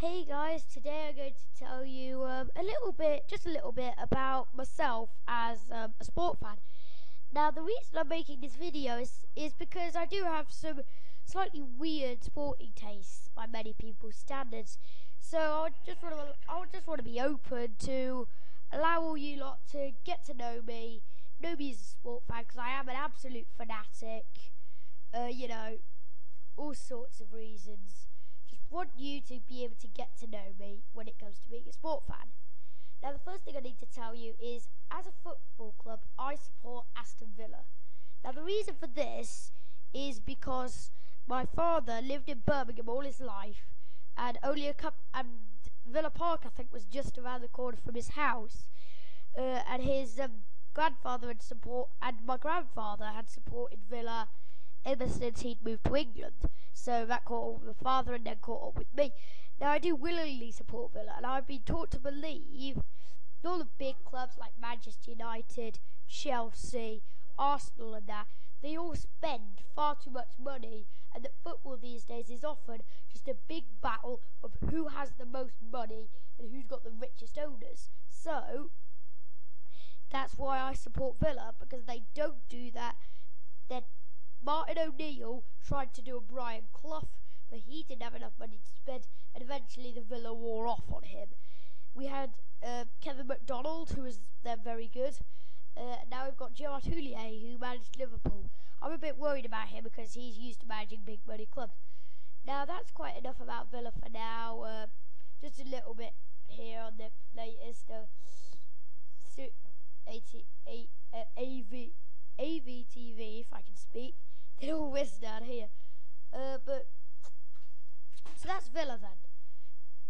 Hey guys, today I'm going to tell you just a little bit about myself as a sport fan. Now, the reason I'm making this video is because I do have some slightly weird sporting tastes by many people's standards. So I just want to be open to allow all you lot to get to know me as a sport fan, because I am an absolute fanatic. All sorts of reasons. Just want you to be able to get to know me when it comes to being a sport fan. Now, the first thing I need to tell you is, as a football club, I support Aston Villa. Now, the reason for this is because my father lived in Birmingham all his life, and Villa Park, I think, was just around the corner from his house. And his grandfather and my grandfather had supported Villa ever since he'd moved to England. So that caught up with my father and then caught up with me. Now, I do willingly support Villa, and I've been taught to believe all the big clubs like Manchester United, Chelsea, Arsenal and that, they all spend far too much money, and that football these days is often just a big battle of who has the most money and who's got the richest owners. So that's why I support Villa, because they don't do that. Martin O'Neill tried to do a Brian Clough, but he didn't have enough money to spend, and eventually the Villa wore off on him. We had Kevin McDonald, who was then very good. Now we've got Gerard Houllier, who managed Liverpool. I'm a bit worried about him because he's used to managing big money clubs. Now, that's quite enough about Villa for now. Just a little bit here on the latest AVTV, if I can speak. They're all whizzed down here. So that's Villa then.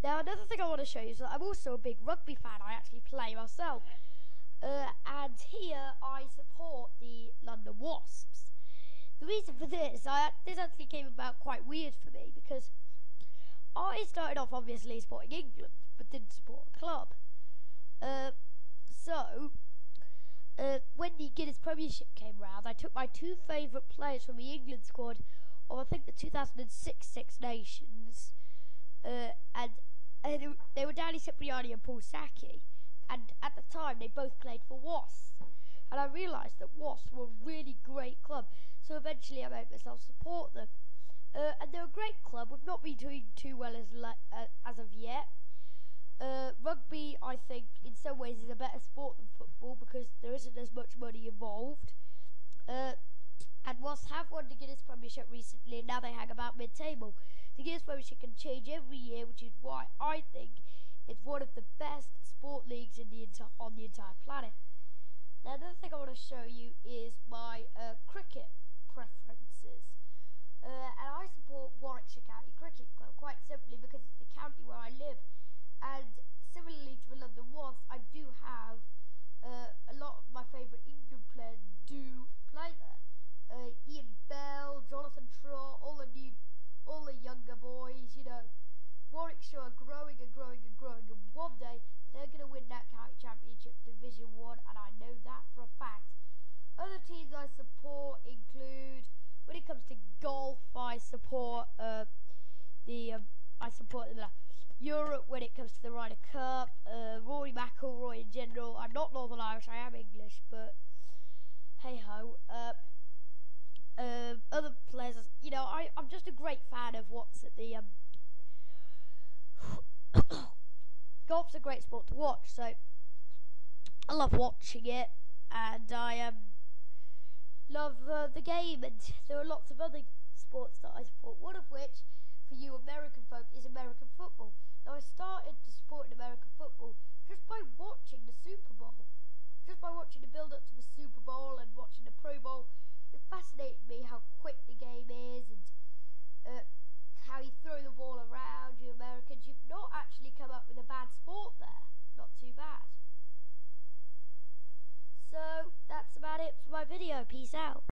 Now, another thing I want to show you is that I'm also a big rugby fan. I actually play myself. And here I support the London Wasps. The reason for this actually came about quite weird for me, because I started off obviously supporting England, but didn't support a club. When the Guinness Premiership came round, I took my two favourite players from the England squad of, I think, the 2006 Six Nations, and they were Danny Cipriani and Paul Sacchi, and at the time they both played for Wasps, and I realised that Wasps were a really great club, so eventually I made myself support them, and they're a great club. We've not been doing too well as of yet. Rugby, I think, in some ways is a better sport than football because there isn't as much money involved. And Wasps have won the Guinness Premiership recently, and now they hang about mid-table. The Guinness Premiership can change every year, which is why I think it's one of the best sport leagues on the entire planet. Now, another thing I want to show you is my cricket preferences. And I support Warwickshire County Cricket Club, quite simply because it's the county where I live. And similarly to the London Wasps, I do have a lot of my favourite England players do play there. Ian Bell, Jonathan Trott, all the younger boys. Warwickshire are growing and growing and growing, and one day they're going to win that county championship Division 1, and I know that for a fact. Other teams I support include, when it comes to golf, I support Europe when it comes to the Ryder Cup, Rory McIlroy in general. I'm not Northern Irish, I am English, but hey ho. Other players, I'm just a great fan of what's at the golf's a great sport to watch, so I love watching it, and I love the game, and there are lots of other sports that I support, one of which, for you American folk, is American football. Now, I started to support American football just by watching the Super Bowl. Just by watching the build-up to the Super Bowl and watching the Pro Bowl. It fascinated me how quick the game is, and how you throw the ball around. You Americans, you've not actually come up with a bad sport there. Not too bad. So, that's about it for my video. Peace out.